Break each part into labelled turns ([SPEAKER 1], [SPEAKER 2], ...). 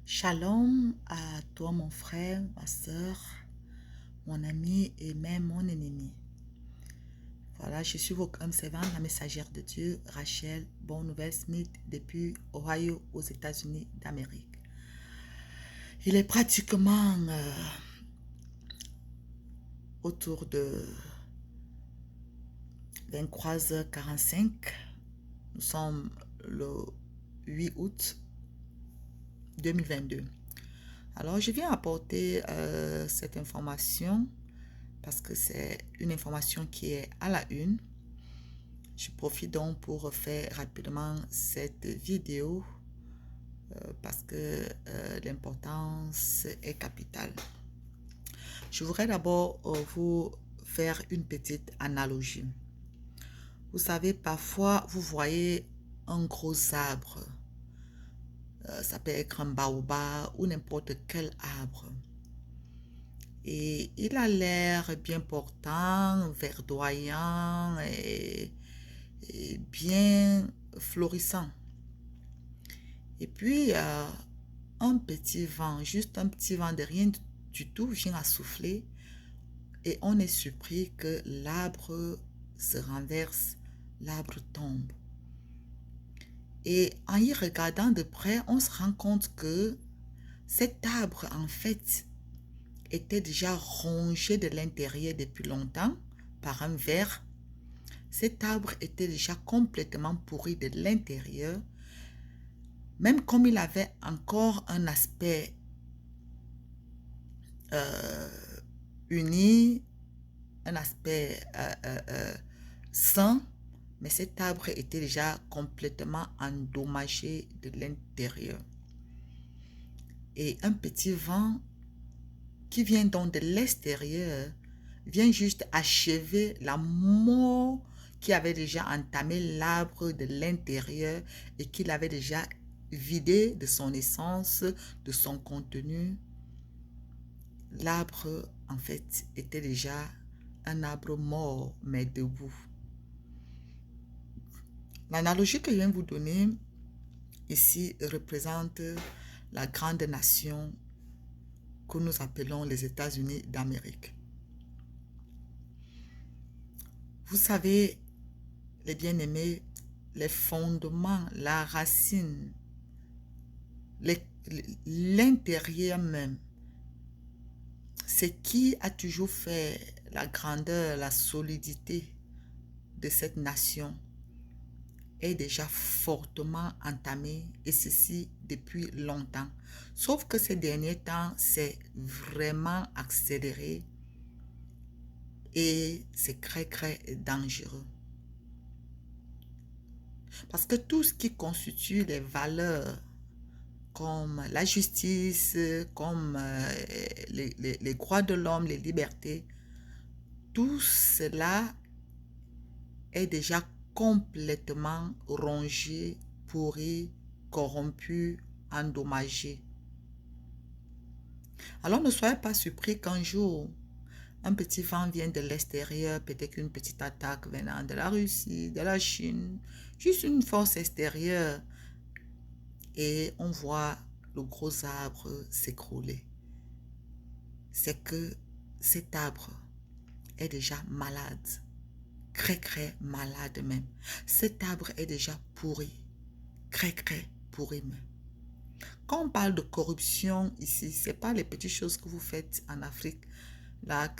[SPEAKER 1] Shalom à toi mon frère, ma soeur, mon ami et même mon ennemi. Voilà, je suis votre âme servante, la messagère de Dieu, Rachel Bonne Nouvelle Smith, depuis Ohio aux États-Unis d'Amérique. Il est pratiquement autour de 23h45. Nous sommes le 8 août 2022. Alors, je viens apporter cette information parce que c'est une information qui est à la une. Je profite donc pour faire rapidement cette vidéo parce que l'importance est capitale. Je voudrais d'abord vous faire une petite analogie. Vous savez, parfois, vous voyez un gros arbre. Ça peut être un baobab ou n'importe quel arbre. Et il a l'air bien portant, verdoyant et bien florissant. Et puis, un petit vent, juste un petit vent de rien du tout vient à souffler et on est surpris que l'arbre se renverse, l'arbre tombe. Et en y regardant de près, on se rend compte que cet arbre, en fait, était déjà rongé de l'intérieur depuis longtemps par un ver. Cet arbre était déjà complètement pourri de l'intérieur, même comme il avait encore un aspect uni, un aspect sain, mais cet arbre était déjà complètement endommagé de l'intérieur. Et un petit vent qui vient donc de l'extérieur vient juste achever la mort qui avait déjà entamé l'arbre de l'intérieur et qu'il avait déjà vidé de son essence, de son contenu. L'arbre, en fait, était déjà un arbre mort, mais debout. L'analogie que je viens de vous donner ici représente la grande nation que nous appelons les États-Unis d'Amérique. Vous savez, les bien-aimés, les fondements, la racine, l'intérieur même, ce qui a toujours fait la grandeur, la solidité de cette nation est déjà fortement entamé et ceci depuis longtemps. Sauf que ces derniers temps, c'est vraiment accéléré et c'est très dangereux. Parce que tout ce qui constitue les valeurs comme la justice, comme les droits de l'homme, les libertés, tout cela est déjà complètement rongé, pourri, corrompu, endommagé. Alors ne soyez pas surpris qu'un jour, un petit vent vient de l'extérieur, peut-être une petite attaque venant de la Russie, de la Chine, juste une force extérieure et on voit le gros arbre s'écrouler. C'est que cet arbre est déjà malade, très malade même. Cet arbre est déjà pourri, très pourri même. Quand on parle de corruption ici, ce n'est pas les petites choses que vous faites en Afrique, là,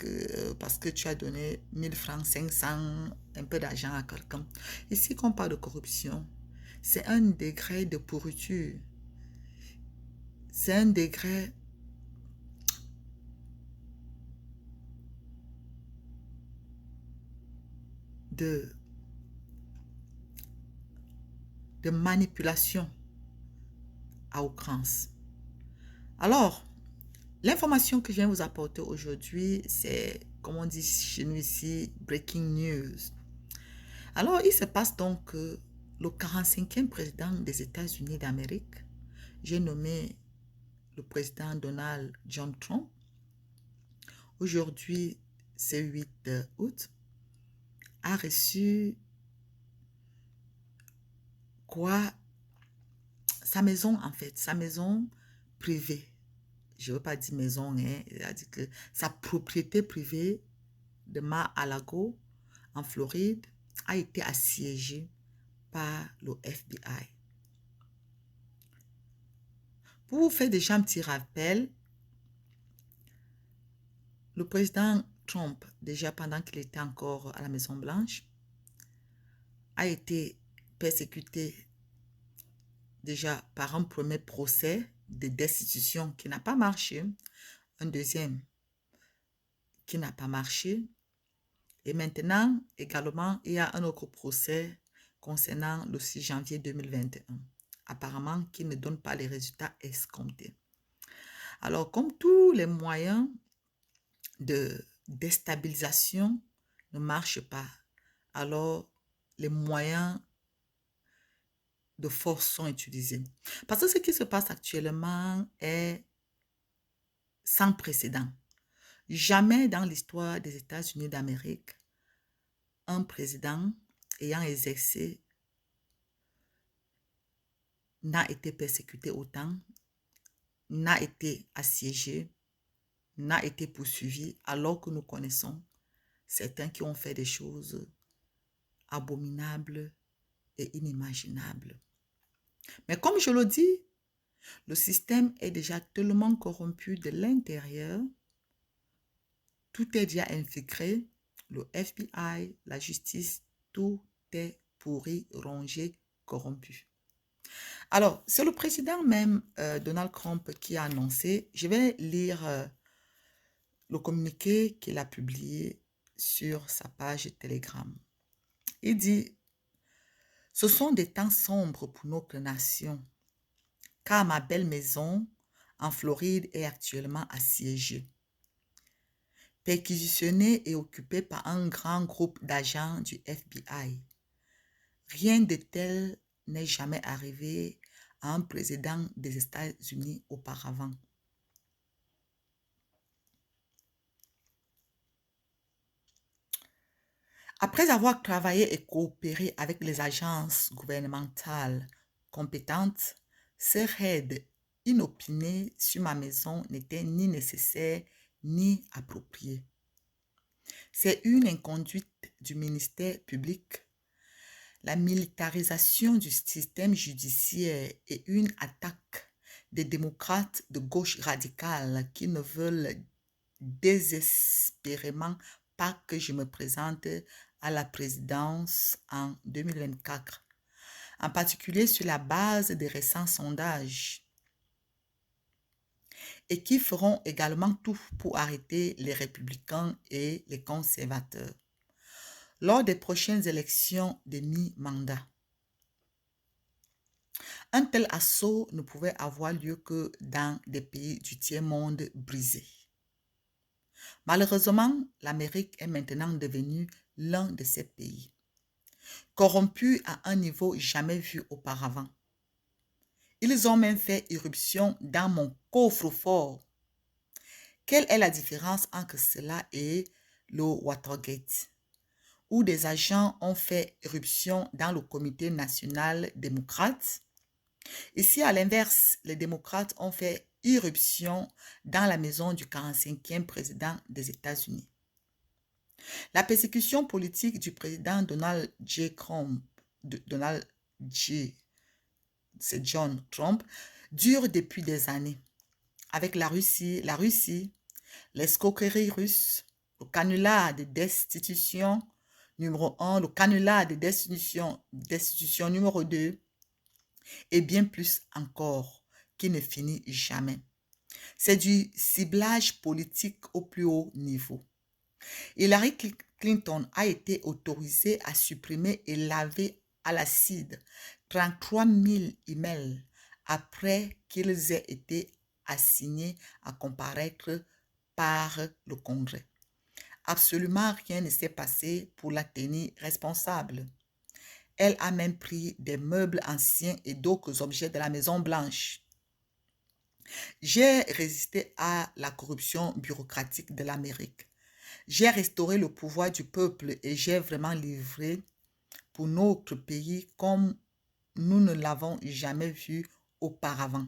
[SPEAKER 1] parce que tu as donné 1000 francs, 500, un peu d'argent à quelqu'un. Ici, quand on parle de corruption, c'est un degré de pourriture. C'est un degré de manipulation à outrance. Alors, l'information que je viens vous apporter aujourd'hui, c'est, comme on dit chez nous ici, breaking news. Alors, il se passe donc que le 45e président des États-Unis d'Amérique, j'ai nommé le président Donald John Trump, aujourd'hui, c'est 8 août, a reçu quoi? Sa maison, en fait, sa maison privée, je ne veux pas dire maison, hein, c'est-à-dire que sa propriété privée de Mar-a-Lago, en Floride, a été assiégée par le FBI. Pour vous faire déjà un petit rappel, le président Trump, déjà pendant qu'il était encore à la Maison-Blanche, a été persécuté déjà par un premier procès de destitution qui n'a pas marché, un deuxième qui n'a pas marché, et maintenant également il y a un autre procès concernant le 6 janvier 2021, apparemment qui ne donne pas les résultats escomptés. Alors comme tous les moyens de déstabilisation ne marchent pas, alors les moyens de force sont utilisés. Parce que ce qui se passe actuellement est sans précédent. Jamais dans l'histoire des États-Unis d'Amérique, un président ayant exercé n'a été persécuté autant, n'a été assiégé, n'a été poursuivi, alors que nous connaissons certains qui ont fait des choses abominables et inimaginables. Mais comme je le dis, le système est déjà tellement corrompu de l'intérieur, tout est déjà infiltré, le FBI, la justice, tout est pourri, rongé, corrompu. Alors, c'est le président même, Donald Trump, qui a annoncé, je vais lire le communiqué qu'il a publié sur sa page Telegram. Il dit, « Ce sont des temps sombres pour notre nation, car ma belle maison en Floride est actuellement assiégée, perquisitionnée et occupée par un grand groupe d'agents du FBI. Rien de tel n'est jamais arrivé à un président des États-Unis auparavant. » Après avoir travaillé et coopéré avec les agences gouvernementales compétentes, ces raids inopinés sur ma maison n'étaient ni nécessaires ni appropriés. C'est une inconduite du ministère public, la militarisation du système judiciaire et une attaque des démocrates de gauche radicale qui ne veulent désespérément pas que je me présente à la présidence en 2024, en particulier sur la base des récents sondages, et qui feront également tout pour arrêter les républicains et les conservateurs lors des prochaines élections de mi-mandat. Un tel assaut ne pouvait avoir lieu que dans des pays du tiers-monde brisés. Malheureusement, l'Amérique est maintenant devenue l'un de ces pays, corrompu à un niveau jamais vu auparavant. Ils ont même fait irruption dans mon coffre-fort. Quelle est la différence entre cela et le Watergate, où des agents ont fait irruption dans le Comité national démocrate? Ici, à l'inverse, les démocrates ont fait irruption dans la maison du 45e président des États-Unis. La persécution politique du président Donald John Trump dure depuis des années. Avec la Russie, l'escroquerie russe, le canular de destitution numéro 1, le canular de destitution numéro 2, et bien plus encore, qui ne finit jamais. C'est du ciblage politique au plus haut niveau. Hillary Clinton a été autorisée à supprimer et laver à l'acide 33 000 emails après qu'ils aient été assignés à comparaître par le Congrès. Absolument rien ne s'est passé pour la tenir responsable. Elle a même pris des meubles anciens et d'autres objets de la Maison-Blanche. J'ai résisté à la corruption bureaucratique de l'Amérique. J'ai restauré le pouvoir du peuple et j'ai vraiment livré pour notre pays comme nous ne l'avons jamais vu auparavant.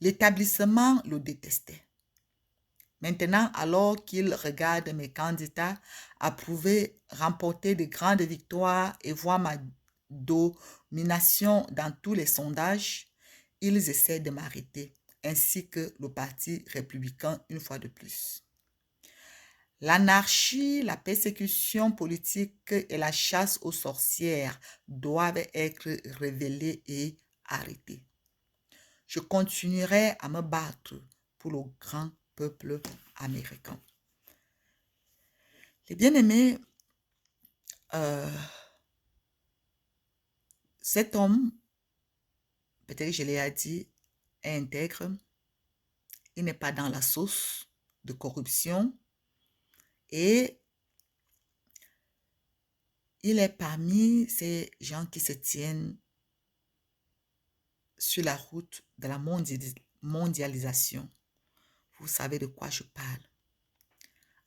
[SPEAKER 1] L'établissement le détestait. Maintenant, alors qu'il regarde mes candidats approuver, remporter de grandes victoires et voir ma domination dans tous les sondages, ils essaient de m'arrêter, ainsi que le Parti républicain une fois de plus. L'anarchie, la persécution politique et la chasse aux sorcières doivent être révélées et arrêtées. Je continuerai à me battre pour le grand peuple américain. Les bien-aimés, cet homme, peut-être que je l'ai dit, est intègre. Il n'est pas dans la sauce de corruption et il est parmi ces gens qui se tiennent sur la route de la mondialisation. Vous savez de quoi je parle.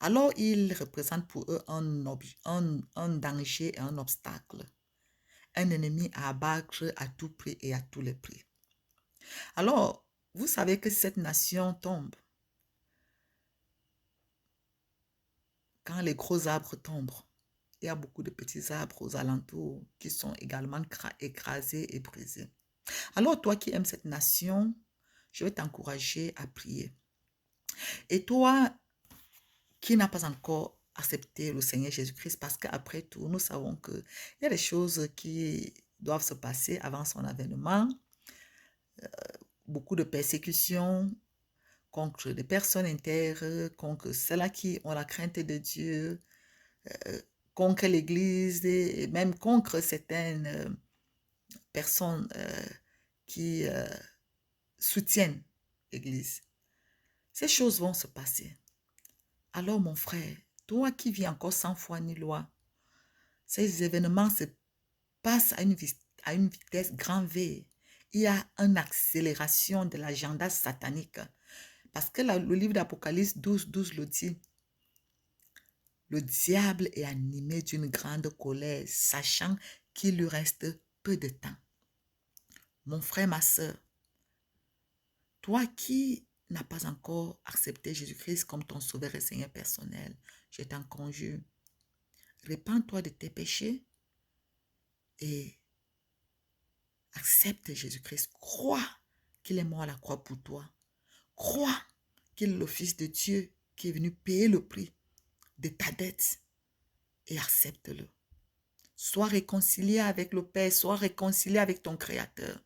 [SPEAKER 1] Alors, il représente pour eux un danger et un obstacle. Un ennemi à abattre à tout prix et à tous les prix. Alors, vous savez que cette nation tombe. Quand les gros arbres tombent, il y a beaucoup de petits arbres aux alentours qui sont également écrasés et brisés. Alors, toi qui aimes cette nation, je vais t'encourager à prier. Et toi qui n'as pas encore accepté le Seigneur Jésus-Christ, parce qu'après tout, nous savons qu'il y a des choses qui doivent se passer avant son avènement. Beaucoup de persécutions contre des personnes intègres, contre ceux-là qui ont la crainte de Dieu, contre l'Église et même contre certaines personnes qui soutiennent l'Église. Ces choses vont se passer. Alors mon frère, toi qui vis encore sans foi ni loi, ces événements se passent à une vitesse grand V. Il y a une accélération de l'agenda satanique. Parce que le livre d'Apocalypse 12 le dit. Le diable est animé d'une grande colère, sachant qu'il lui reste peu de temps. Mon frère, ma soeur, toi qui n'as pas encore accepté Jésus-Christ comme ton sauveur et Seigneur personnel, je t'en conjure, répands-toi de tes péchés et accepte Jésus-Christ. Crois qu'il est mort à la croix pour toi. Crois qu'il est le Fils de Dieu qui est venu payer le prix de ta dette et accepte-le. Sois réconcilié avec le Père, sois réconcilié avec ton Créateur.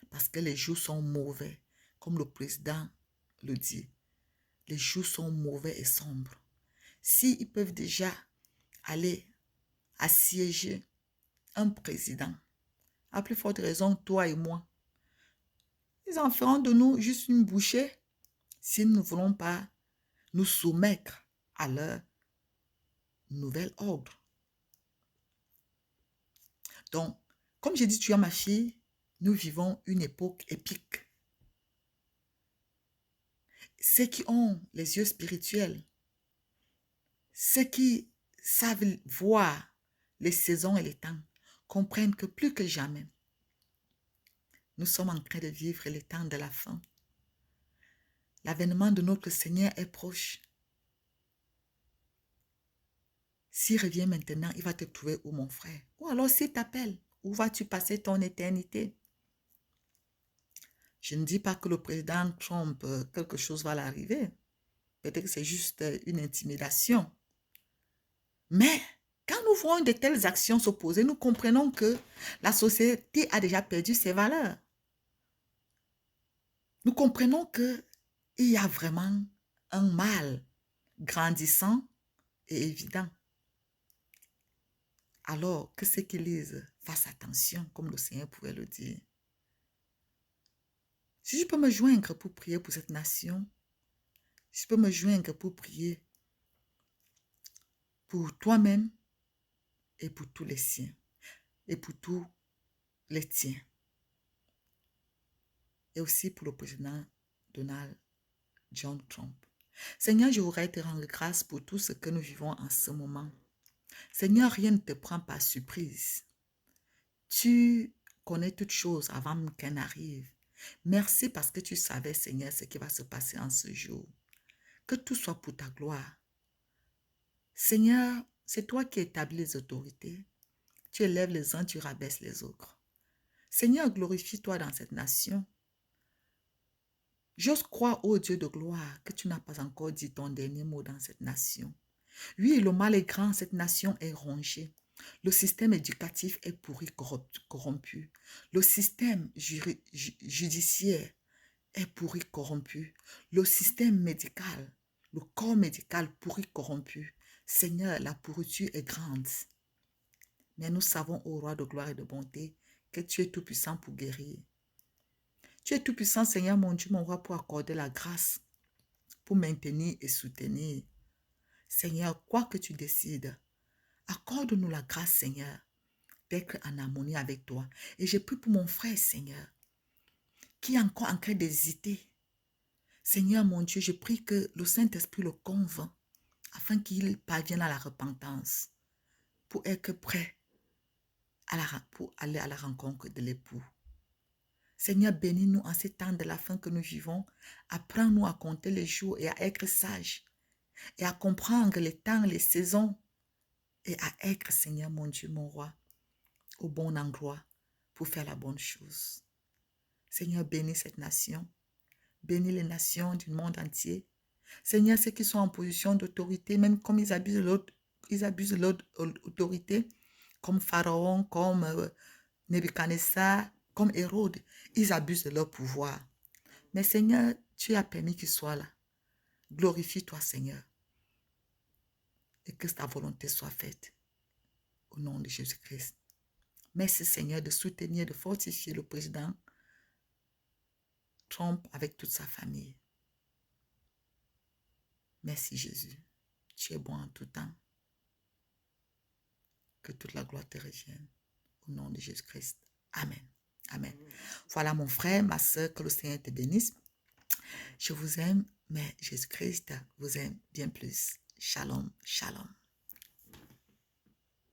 [SPEAKER 1] Parce que les jours sont mauvais, comme le président le dit. Les jours sont mauvais et sombres. S'ils peuvent déjà aller assiéger un président, à plus forte raison, toi et moi, ils en feront de nous juste une bouchée si nous ne voulons pas nous soumettre à leur nouvel ordre. Donc, comme j'ai dit, tu es ma fille, nous vivons une époque épique. Ceux qui ont les yeux spirituels, ceux qui savent voir les saisons et les temps, comprennent que plus que jamais, nous sommes en train de vivre les temps de la fin. L'avènement de notre Seigneur est proche. S'il revient maintenant, il va te trouver où, mon frère? Ou alors s'il t'appelle, où vas-tu passer ton éternité? Je ne dis pas que le président Trump, quelque chose va l'arriver. Peut-être que c'est juste une intimidation. Mais quand nous voyons de telles actions s'opposer, nous comprenons que la société a déjà perdu ses valeurs. Nous comprenons qu'il y a vraiment un mal grandissant et évident. Alors que ceux qui lisent fassent attention, comme le Seigneur pouvait le dire. Si je peux me joindre pour prier pour cette nation, si je peux me joindre pour prier pour toi-même et pour tous les siens et pour tous les tiens. Et aussi pour le président Donald John Trump. Seigneur, je voudrais te rendre grâce pour tout ce que nous vivons en ce moment. Seigneur, rien ne te prend par surprise. Tu connais toutes choses avant qu'elles n'arrivent. Merci parce que tu savais, Seigneur, ce qui va se passer en ce jour. Que tout soit pour ta gloire. Seigneur, c'est toi qui établis les autorités. Tu élèves les uns, tu rabaisses les autres. Seigneur, glorifie-toi dans cette nation. J'ose croire, ô Dieu de gloire, que tu n'as pas encore dit ton dernier mot dans cette nation. Oui, le mal est grand, cette nation est rongée. Le système éducatif est pourri, corrompu. Le système judiciaire est pourri, corrompu. Le système médical, le corps médical pourri, corrompu. Seigneur, la pourriture est grande. Mais nous savons, ô roi de gloire et de bonté, que tu es tout-puissant pour guérir. Tu es tout-puissant, Seigneur, mon Dieu, mon roi, pour accorder la grâce, pour maintenir et soutenir. Seigneur, quoi que tu décides, accorde-nous la grâce, Seigneur, d'être en harmonie avec toi. Et j'ai pris pour mon frère, Seigneur, qui est encore en train d'hésiter. Seigneur, mon Dieu, je prie que le Saint-Esprit le convainc afin qu'il parvienne à la repentance pour être prêt pour aller à la rencontre de l'époux. Seigneur, bénis-nous en ces temps de la fin que nous vivons. Apprends-nous à compter les jours et à être sages et à comprendre les temps, les saisons et à être, Seigneur, mon Dieu, mon roi, au bon endroit pour faire la bonne chose. Seigneur, bénis cette nation. Bénis les nations du monde entier. Seigneur, ceux qui sont en position d'autorité, même comme ils abusent de leur autorité, comme Pharaon, comme Nebuchadnezzar, comme Hérode, ils abusent de leur pouvoir. Mais Seigneur, tu as permis qu'ils soient là. Glorifie-toi, Seigneur, et que ta volonté soit faite. Au nom de Jésus-Christ. Merci, Seigneur, de soutenir, de fortifier le président Trump avec toute sa famille. Merci, Jésus. Tu es bon en tout temps. Que toute la gloire te revienne. Au nom de Jésus-Christ. Amen. Amen. Voilà mon frère, ma soeur, que le Seigneur te bénisse. Je vous aime, mais Jésus-Christ vous aime bien plus. Shalom, shalom.